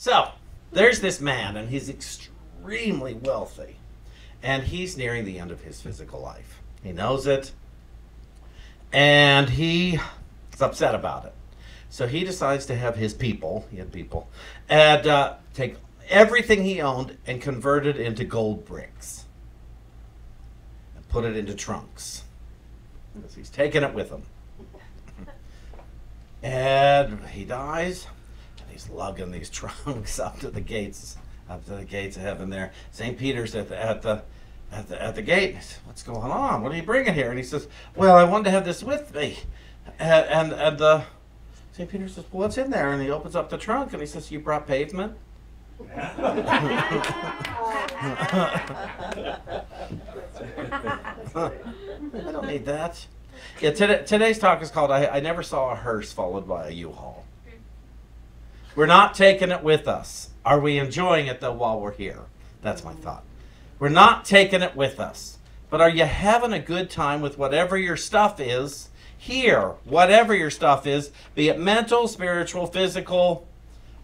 So, there's this man, and he's extremely wealthy. And he's nearing the end of his physical life. He knows it. And he is upset about it. So he decides to have his people, he had people, and take everything he owned and convert it into gold bricks. And put it into trunks. Because he's taking it with him. And he dies, and he's lugging these trunks up to the gates of heaven there. St. Peter's at the gate. He says, what's going on? What are you bringing here? And he says, well, I wanted to have this with me. And the St. Peter says, well, what's in there? And he opens up the trunk, and he says, you brought pavement? I don't need that. Yeah, today's talk is called I Never Saw a Hearse Followed by a Uhaul. We're not taking it with us. Are we enjoying it, though, while we're here? That's my thought. We're not taking it with us. But are you having a good time with whatever your stuff is here? Whatever your stuff is, be it mental, spiritual, physical,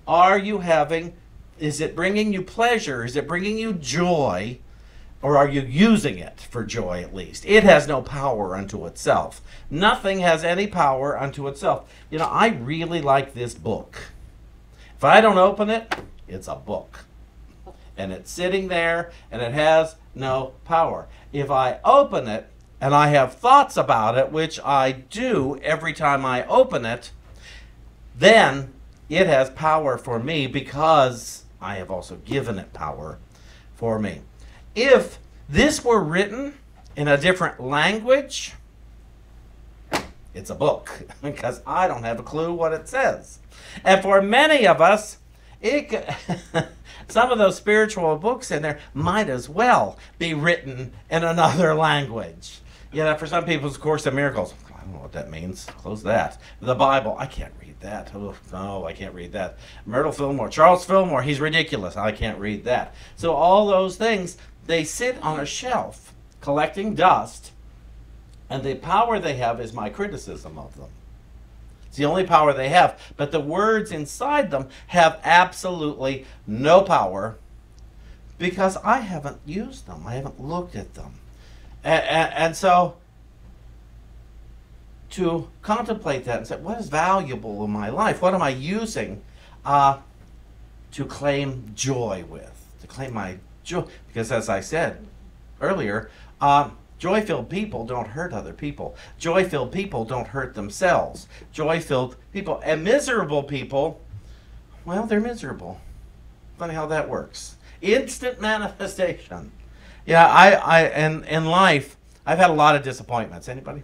are you having, is it bringing you pleasure? Is it bringing you joy? Or are you using it for joy at least? It has no power unto itself. Nothing has any power unto itself. You know, I really like this book. If I don't open it, it's a book. And it's sitting there, and it has no power. If I open it, and I have thoughts about it, which I do every time I open it, then it has power for me because I have also given it power for me. If this were written in a different language, it's a book because I don't have a clue what it says. And for many of us, some of those spiritual books in there might as well be written in another language. You know, for some people, it's Course in Miracles. I don't know what that means. Close that. The Bible, I can't read that. Oh, no, I can't read that. Myrtle Fillmore, Charles Fillmore, he's ridiculous. I can't read that. So all those things, they sit on a shelf collecting dust, and the power they have is my criticism of them. It's the only power they have. But the words inside them have absolutely no power because I haven't used them. I haven't looked at them. And so to contemplate that and say, what is valuable in my life? What am I using to claim joy with? To claim my joy. Because as I said earlier, joy-filled people don't hurt other people. Joy-filled people don't hurt themselves. Joy-filled people and miserable people, well, they're miserable. Funny how that works. Instant manifestation. Yeah, in life, I've had a lot of disappointments. Anybody?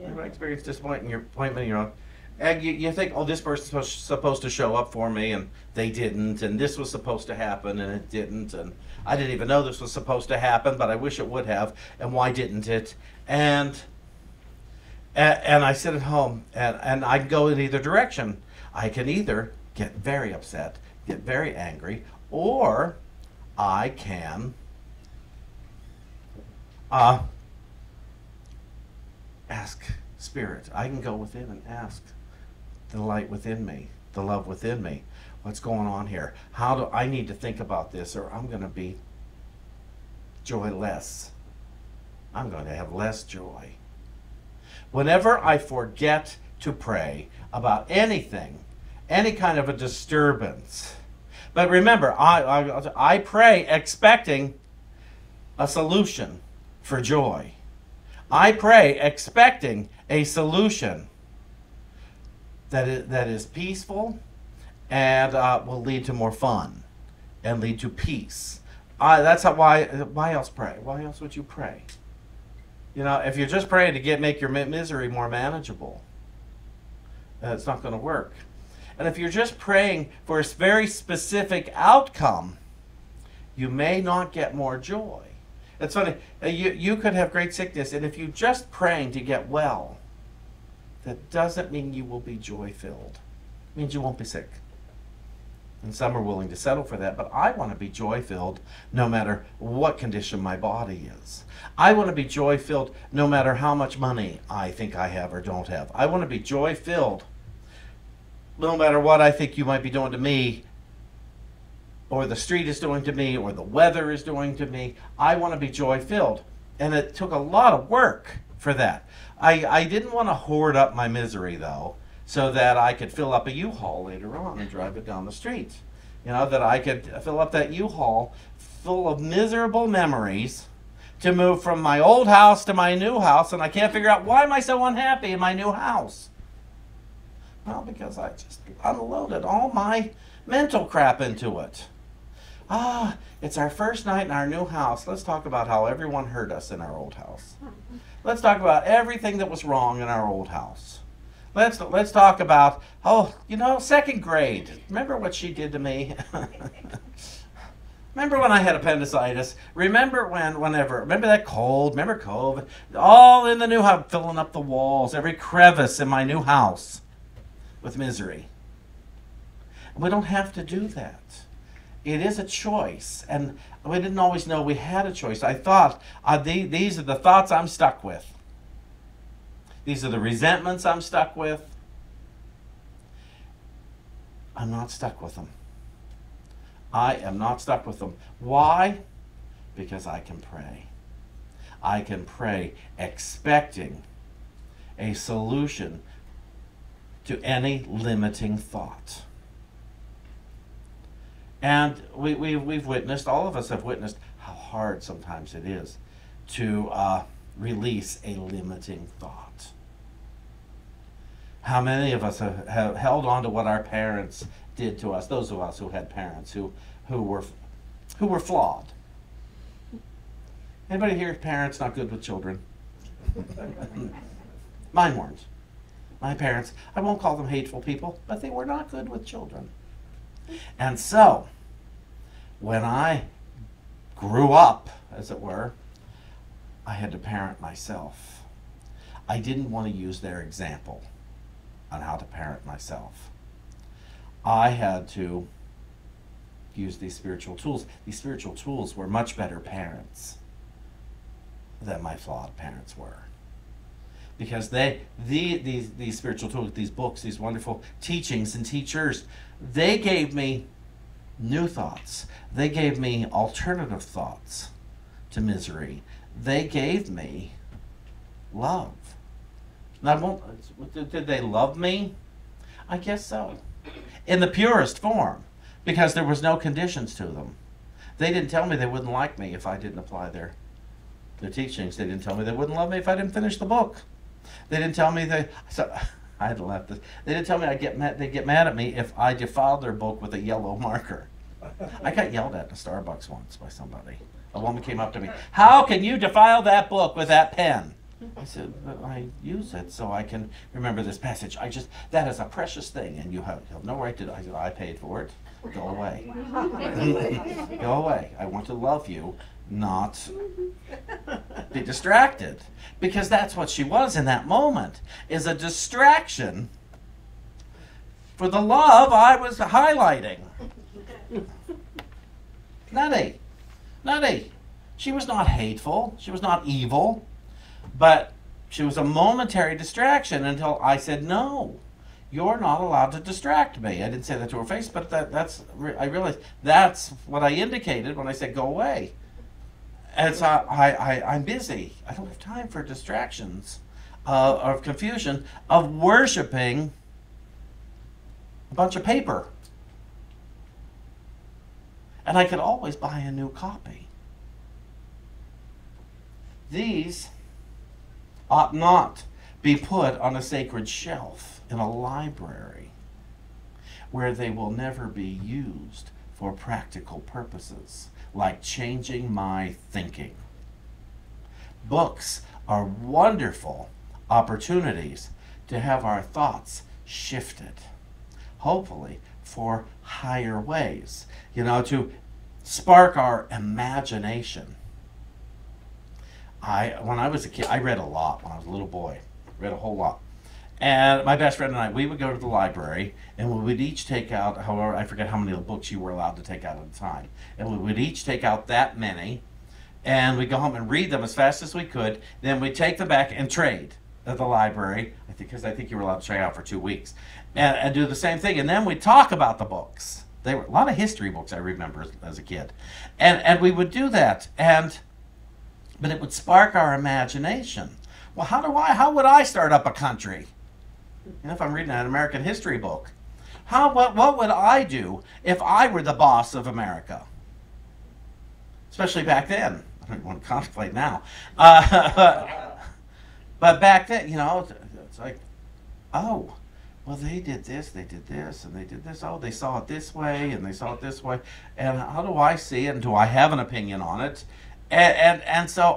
Yeah. Anybody experienced appointment in your own? And you think, oh, this person's supposed to show up for me, and they didn't, and this was supposed to happen, and it didn't, and I didn't even know this was supposed to happen, but I wish it would have, and why didn't it? And I sit at home, and I can go in either direction. I can either get very upset, get very angry, or I can ask Spirit. I can go within and ask the light within me, the love within me. What's going on here? How do I need to think about this, or I'm going to be joyless. I'm going to have less joy. Whenever I forget to pray about anything, any kind of a disturbance, but remember, I pray expecting a solution for joy. I pray expecting a solution that is peaceful and will lead to more fun and lead to peace. That's why else pray? Why else would you pray? You know, if you're just praying to make your misery more manageable, it's not going to work. And if you're just praying for a very specific outcome, you may not get more joy. It's funny, you could have great sickness, and if you're just praying to get well, that doesn't mean you will be joy-filled. It means you won't be sick. And some are willing to settle for that, but I want to be joy-filled no matter what condition my body is. I want to be joy-filled no matter how much money I think I have or don't have. I want to be joy-filled no matter what I think you might be doing to me or the street is doing to me, or the weather is doing to me. I want to be joy-filled. And it took a lot of work for that. I didn't want to hoard up my misery, though, so that I could fill up a U-Haul later on and drive it down the street. You know, that I could fill up that U-Haul full of miserable memories to move from my old house to my new house, and I can't figure out why am I so unhappy in my new house. Well, because I just unloaded all my mental crap into it. It's our first night in our new house. Let's talk about how everyone hurt us in our old house. Let's talk about everything that was wrong in our old house. Let's talk about, second grade. Remember what she did to me? Remember when I had appendicitis? Remember that cold? Remember COVID? All in the new house, filling up the walls, every crevice in my new house with misery. We don't have to do that. It is a choice, and we didn't always know we had a choice. I thought, these are the thoughts I'm stuck with. These are the resentments I'm stuck with. I'm not stuck with them. I am not stuck with them. Why? Because I can pray. I can pray expecting a solution to any limiting thought. And we've witnessed, all of us have witnessed how hard sometimes it is to release a limiting thought. How many of us have held on to what our parents did to us, those of us who had parents who were flawed. Anybody here, parents not good with children? Mine weren't. My parents, I won't call them hateful people, but they were not good with children. And so, when I grew up, as it were, I had to parent myself. I didn't want to use their example on how to parent myself. I had to use these spiritual tools. These spiritual tools were much better parents than my flawed parents were. Because these spiritual tools, these books, these wonderful teachings and teachers, they gave me new thoughts. They gave me alternative thoughts to misery. They gave me love. Now, did they love me? I guess so. In the purest form, because there was no conditions to them. They didn't tell me they wouldn't like me if I didn't apply their teachings. They didn't tell me they wouldn't love me if I didn't finish the book. They didn't tell me I had left this. They didn't tell me they'd get mad at me if I defiled their book with a yellow marker. I got yelled at in a Starbucks once by somebody. A woman came up to me, "How can you defile that book with that pen?" I said, "But I use it so I can remember this passage. That is a precious thing, and you have no right to." I said, "I paid for it. Go away." Go away. I want to love you, not be distracted. Because that's what she was in that moment, is a distraction for the love I was highlighting. Nutty. She was not hateful. She was not evil. But she was a momentary distraction until I said, "No, you're not allowed to distract me." I didn't say that to her face, but I realized that's what I indicated when I said, "Go away." And so I'm busy. I don't have time for distractions of confusion, of worshiping a bunch of paper. And I could always buy a new copy. These ought not be put on a sacred shelf in a library where they will never be used for practical purposes, like changing my thinking. Books are wonderful opportunities to have our thoughts shifted, hopefully for higher ways, to spark our imagination. When I was a kid, I read a lot when I was a little boy. Read a whole lot. And my best friend and I, we would go to the library, and we would each take out, however, I forget how many books you were allowed to take out at a time. And we would each take out that many, and we'd go home and read them as fast as we could. Then we'd take them back and trade at the library, because I think you were allowed to trade out for 2 weeks, and do the same thing. And then we'd talk about the books They were a lot of history books, I remember as a kid. And we would do that, but it would spark our imagination. Well, how would I start up a country? If I'm reading an American history book, what would I do if I were the boss of America? Especially back then. I don't want to contemplate now. But back then, it's like, oh, well, they did this, and they did this. Oh, they saw it this way, and they saw it this way. And how do I see it, and do I have an opinion on it? And so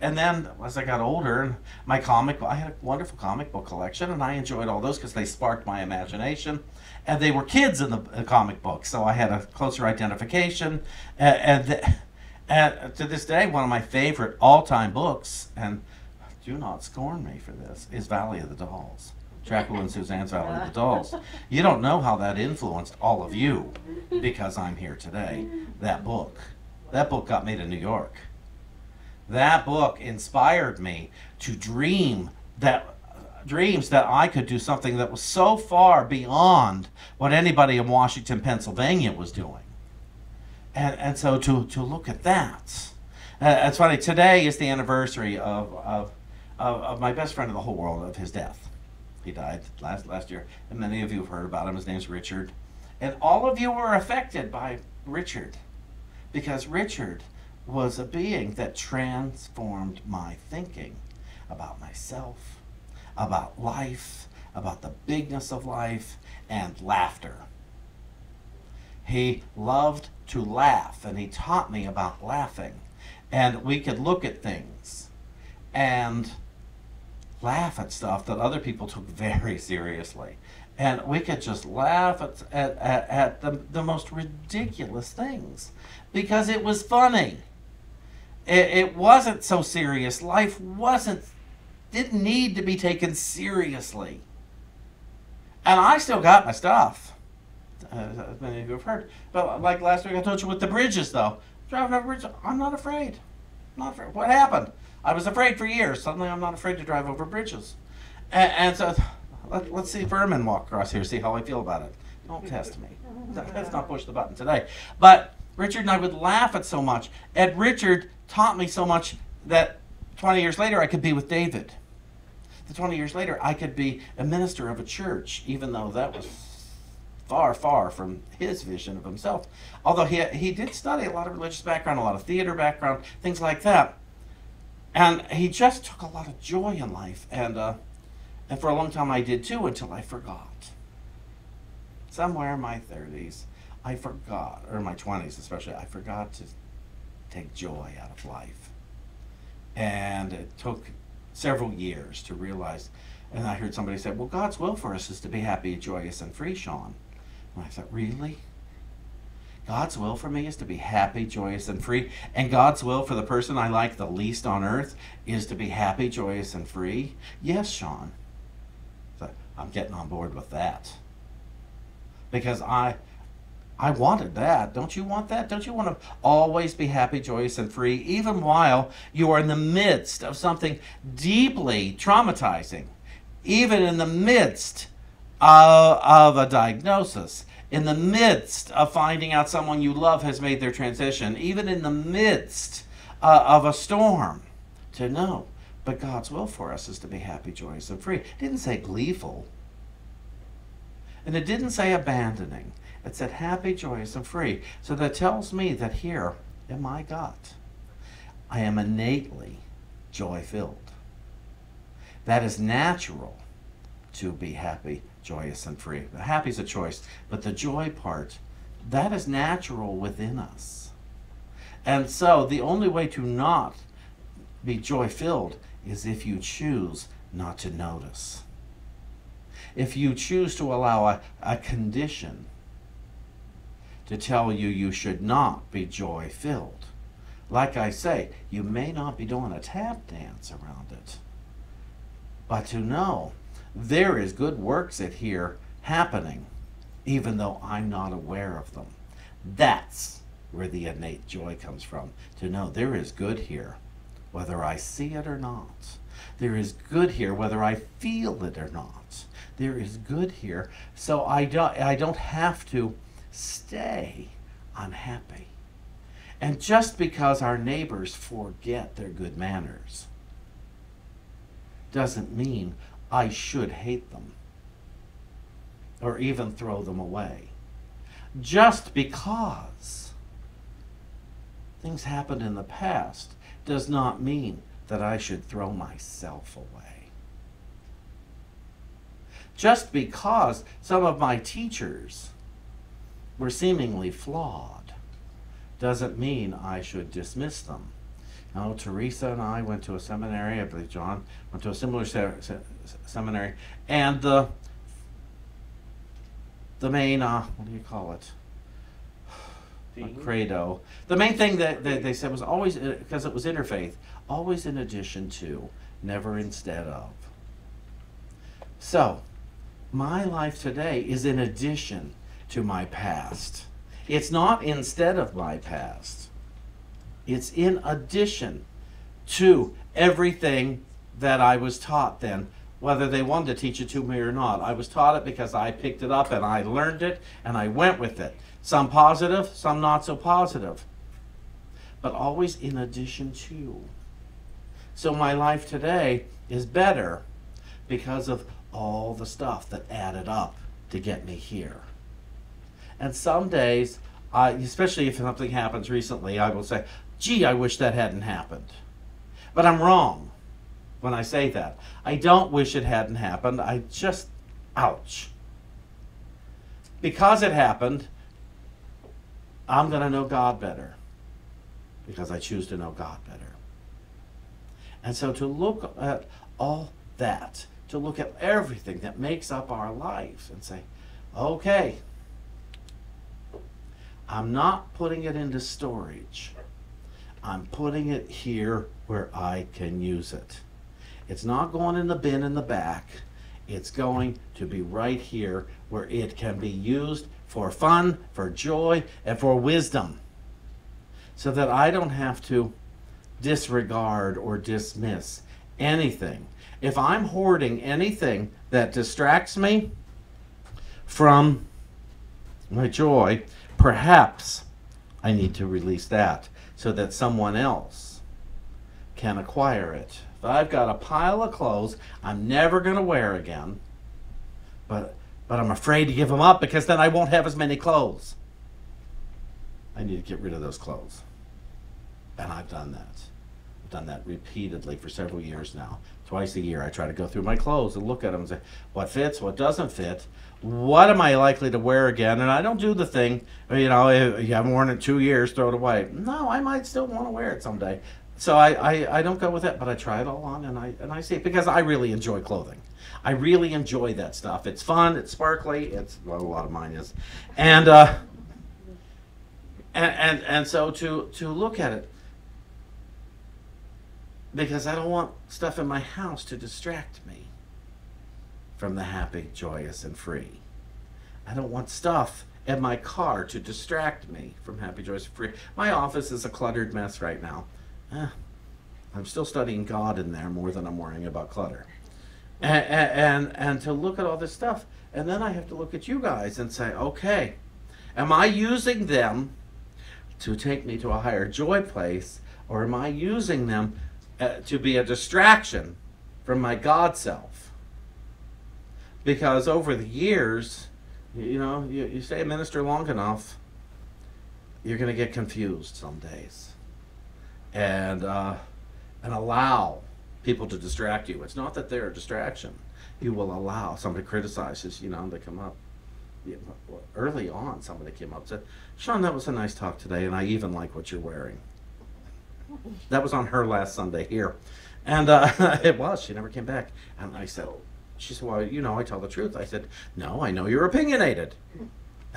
and then as I got older, I had a wonderful comic book collection, and I enjoyed all those because they sparked my imagination. And they were kids in the comic books, so I had a closer identification. And to this day, one of my favorite all-time books, and do not scorn me for this, is Valley of the Dolls. Dracula and Suzanne's Valley of the Dolls. You don't know how that influenced all of you because I'm here today. That book got me to New York. That book inspired me to dreams that I could do something that was so far beyond what anybody in Washington, Pennsylvania was doing. And so to look at that. It's funny, today is the anniversary of my best friend in the whole world, of his death. He died last year, and many of you have heard about him. His name's Richard. And all of you were affected by Richard, because Richard was a being that transformed my thinking about myself, about life, about the bigness of life, and laughter. He loved to laugh, and he taught me about laughing. And we could look at things and laugh at stuff that other people took very seriously. And we could just laugh at the most ridiculous things because it was funny. It wasn't so serious. Life didn't need to be taken seriously. And I still got my stuff, as many of you have heard. But like last week I told you with the bridges, though. Driving over bridges, I'm not afraid. What happened? I was afraid for years. Suddenly I'm not afraid to drive over bridges. And so let's see Vermin walk across here, see how I feel about it. Don't test me. Let's not push the button today. But Richard and I would laugh at so much. And Richard taught me so much that 20 years later I could be with David. 20 years later I could be a minister of a church, even though that was far, far from his vision of himself. Although he did study a lot of religious background, a lot of theater background, things like that. And he just took a lot of joy in life. And for a long time I did too, until I forgot. Somewhere in my 30s, I forgot, or my 20s especially, I forgot to take joy out of life. And it took several years to realize, and I heard somebody say, well, God's will for us is to be happy, joyous, and free, Shawn. And I thought, really? God's will for me is to be happy, joyous, and free, and God's will for the person I like the least on earth is to be happy, joyous, and free? Yes, Shawn. So I'm getting on board with that. Because I wanted that. Don't you want that? Don't you want to always be happy, joyous, and free, even while you are in the midst of something deeply traumatizing, even in the midst of a diagnosis, in the midst of finding out someone you love has made their transition, even in the midst of a storm, to know, but God's will for us is to be happy, joyous, and free. It didn't say gleeful. And it didn't say abandoning. It said happy, joyous, and free. So that tells me that here in my gut, I am innately joy-filled. That is natural to be happy, joyous, and free. Happy is a choice, but the joy part, that is natural within us. And so the only way to not be joy-filled is if you choose not to notice. If you choose to allow a condition to tell you you should not be joy-filled. Like I say, you may not be doing a tap dance around it, but to know there is good works at here happening, even though I'm not aware of them. That's where the innate joy comes from, to know there is good here, whether I see it or not. There is good here, whether I feel it or not. There is good here, so I don't have to stay unhappy. And just because our neighbors forget their good manners doesn't mean I should hate them or even throw them away. Just because things happened in the past does not mean that I should throw myself away. Just because some of my teachers were seemingly flawed doesn't mean I should dismiss them. Now, Teresa and I went to a seminary, I believe John went to a similar seminary, and the main, what do you call it? Credo. The main thing that they said was always, because it was interfaith, always in addition to, never instead of. So, my life today is in addition to my past. It's not instead of my past. It's in addition to everything that I was taught then, whether they wanted to teach it to me or not. I was taught it because I picked it up and I learned it and I went with it. Some positive, some not so positive. But always in addition to. So my life today is better because of all the stuff that added up to get me here. And some days, especially if something happens recently, I will say, gee, I wish that hadn't happened. But I'm wrong when I say that. I don't wish it hadn't happened. I just, ouch. Because it happened, I'm going to know God better. Because I choose to know God better. And so to look at all that, to look at everything that makes up our life and say, okay, I'm not putting it into storage. I'm putting it here where I can use it. It's not going in the bin in the back. It's going to be right here where it can be used for fun, for joy, and for wisdom. So that I don't have to disregard or dismiss anything. If I'm hoarding anything that distracts me from my joy, perhaps I need to release that so that someone else can acquire it. If I've got a pile of clothes I'm never going to wear again, but I'm afraid to give them up because then I won't have as many clothes. I need to get rid of those clothes. And I've done that. I've done that repeatedly for several years now. Twice a year I try to go through my clothes and look at them and say, what fits, what doesn't fit, what am I likely to wear again? And I don't do the thing, you know, if you haven't worn it 2 years, throw it away. No, I might still want to wear it someday. So I don't go with it, but I try it all on and I see it because I really enjoy clothing. I really enjoy that stuff. It's fun, it's sparkly, it's, well, a lot of mine is. And so to look at it, because I don't want stuff in my house to distract me from the happy, joyous, and free. I don't want stuff in my car to distract me from happy, joyous, and free. My office is a cluttered mess right now. I'm still studying God in there more than I'm worrying about clutter. And to look at all this stuff, and then I have to look at you guys and say, okay, am I using them to take me to a higher joy place, or am I using them to be a distraction from my God self? Because over the years, you know, you stay a minister long enough, you're going to get confused some days. And allow people to distract you. It's not that they're a distraction. You will allow somebody criticizes, you know, they come up. Early on, somebody came up and said, Shawn, that was a nice talk today, and I even like what you're wearing. That was on her last Sunday here. And it was. She never came back. And I said, she said, well, you know, I tell the truth. I said, no, I know you're opinionated.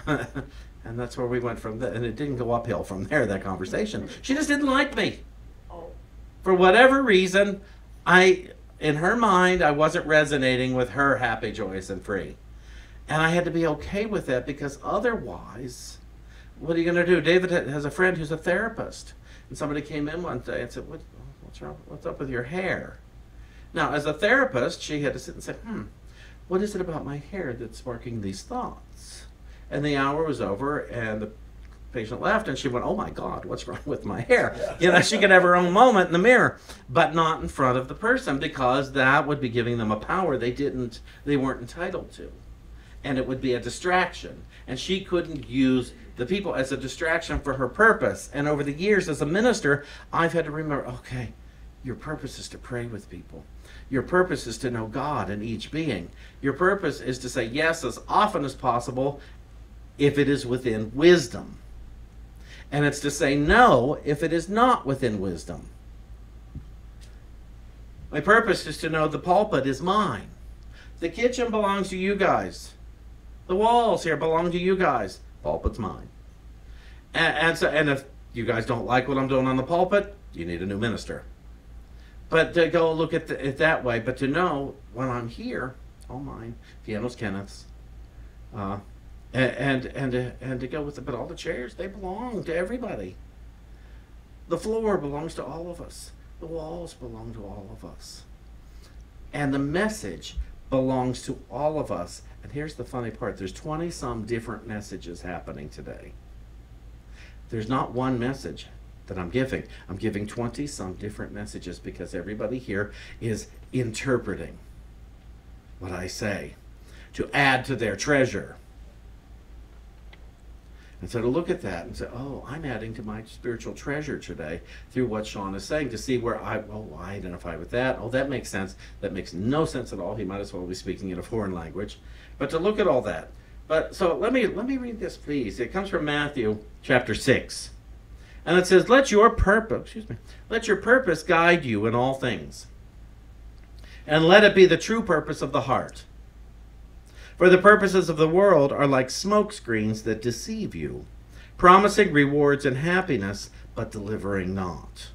And that's where we went from there. And it didn't go uphill from there, that conversation. She just didn't like me. For whatever reason, in her mind, I wasn't resonating with her happy, joyous, and free. And I had to be okay with that because otherwise, what are you going to do? David has a friend who's a therapist. And somebody came in one day and said, what's wrong? What's up with your hair? Now, as a therapist, she had to sit and say, what is it about my hair that's sparking these thoughts? And the hour was over, and the patient left, and she went, "Oh my God, what's wrong with my hair?" She could have her own moment in the mirror, but not in front of the person, because that would be giving them a power they weren't entitled to. And it would be a distraction. And she couldn't use the people as a distraction for her purpose. And over the years as a minister, I've had to remember, okay, your purpose is to pray with people. Your purpose is to know God in each being. Your purpose is to say yes as often as possible if it is within wisdom. And it's to say no if it is not within wisdom. My purpose is to know the pulpit is mine. The kitchen belongs to you guys. The walls here belong to you guys. Pulpit's mine. And if you guys don't like what I'm doing on the pulpit, you need a new minister. But to go look at it that way, but to know when I'm here, all mine, piano's Kenneth's, and to go with it. But all the chairs, they belong to everybody. The floor belongs to all of us. The walls belong to all of us. And the message belongs to all of us. And here's the funny part. There's 20-some different messages happening today. There's not one message that I'm giving. I'm giving 20-some different messages because everybody here is interpreting what I say to add to their treasure. And so to look at that and say, oh, I'm adding to my spiritual treasure today through what Shawn is saying, to see where I identify with that. Oh, that makes sense. That makes no sense at all. He might as well be speaking in a foreign language. But to look at all that. But so let me read this, please. It comes from Matthew chapter 6. And it says, let your purpose guide you in all things. And let it be the true purpose of the heart. For the purposes of the world are like smoke screens that deceive you, promising rewards and happiness, but delivering not.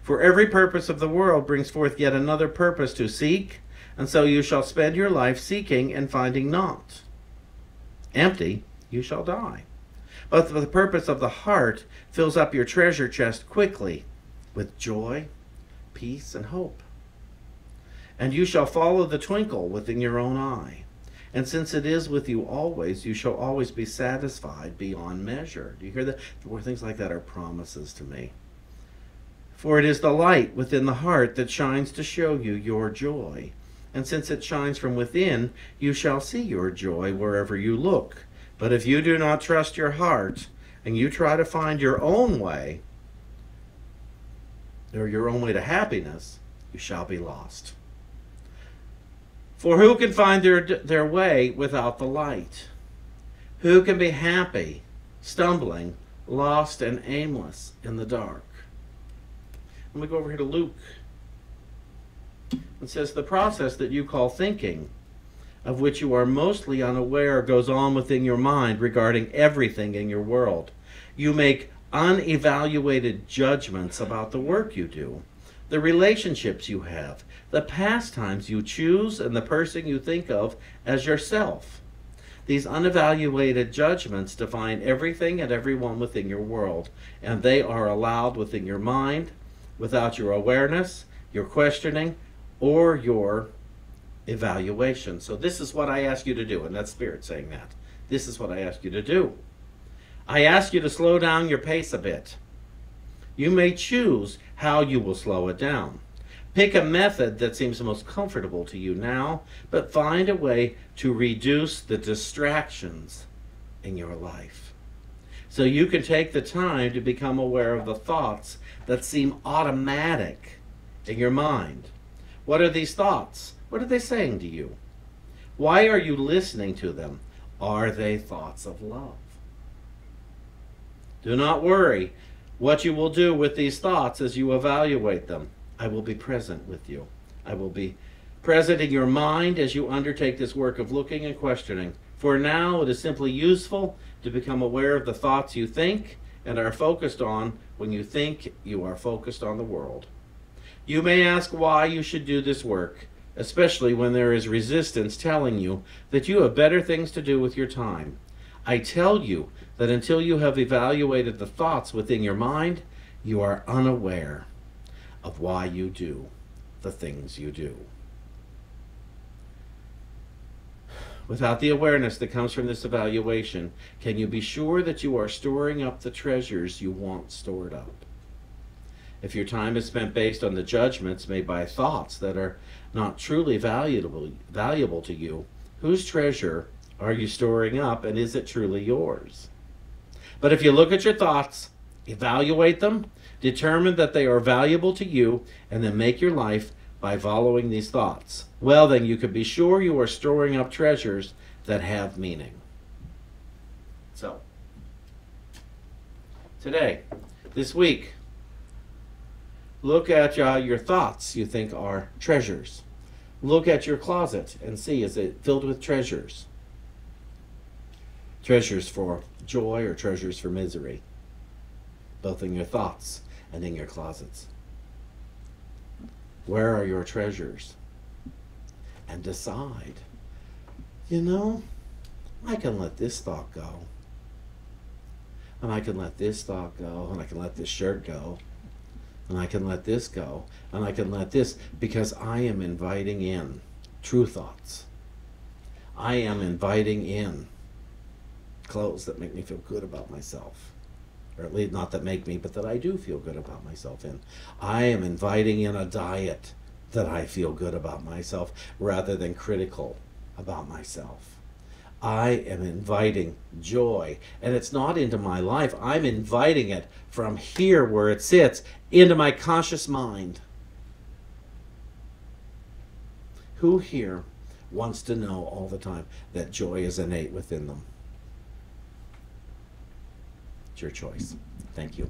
For every purpose of the world brings forth yet another purpose to seek, and so you shall spend your life seeking and finding not. Empty, you shall die. But the purpose of the heart fills up your treasure chest quickly with joy, peace, and hope. And you shall follow the twinkle within your own eye. And since it is with you always, you shall always be satisfied beyond measure. Do you hear that? Things like that are promises to me. For it is the light within the heart that shines to show you your joy. And since it shines from within, you shall see your joy wherever you look. But if you do not trust your heart, and you try to find your own way, or your own way to happiness, you shall be lost. For who can find their way without the light? Who can be happy, stumbling, lost, and aimless in the dark? Let me go over here to Luke. It says, the process that you call thinking, of which you are mostly unaware, goes on within your mind regarding everything in your world. You make unevaluated judgments about the work you do, the relationships you have, the pastimes you choose, and the person you think of as yourself. These unevaluated judgments define everything and everyone within your world, and they are allowed within your mind without your awareness, your questioning, or your evaluation. So this is what I ask you to do, and that's Spirit saying that. This is what I ask you to do. I ask you to slow down your pace a bit. You may choose how you will slow it down. Pick a method that seems most comfortable to you now, but find a way to reduce the distractions in your life. So you can take the time to become aware of the thoughts that seem automatic in your mind. What are these thoughts? What are they saying to you? Why are you listening to them? Are they thoughts of love? Do not worry what you will do with these thoughts as you evaluate them. I will be present with you. I will be present in your mind as you undertake this work of looking and questioning. For now, it is simply useful to become aware of the thoughts you think and are focused on when you think you are focused on the world. You may ask why you should do this work, especially when there is resistance telling you that you have better things to do with your time. I tell you that until you have evaluated the thoughts within your mind, you are unaware of why you do the things you do. Without the awareness that comes from this evaluation, can you be sure that you are storing up the treasures you want stored up? If your time is spent based on the judgments made by thoughts that are not truly valuable to you, whose treasure are you storing up, and is it truly yours? But if you look at your thoughts, evaluate them, determine that they are valuable to you, and then make your life by following these thoughts, well, then you can be sure you are storing up treasures that have meaning. So, today, this week, look at your thoughts you think are treasures. Look at your closet and see, is it filled with treasures? Treasures for joy or treasures for misery? Both in your thoughts and in your closets. Where are your treasures? And decide, you know, I can let this thought go. And I can let this thought go. And I can let this shirt go. And I can let this go. And I can let this, because I am inviting in true thoughts. I am inviting in clothes that make me feel good about myself. Or at least not that make me, but that I do feel good about myself in. I am inviting in a diet that I feel good about myself rather than critical about myself. I am inviting joy, and it's not into my life. I'm inviting it from here where it sits into my conscious mind. Who here wants to know all the time that joy is innate within them? It's your choice. Thank you.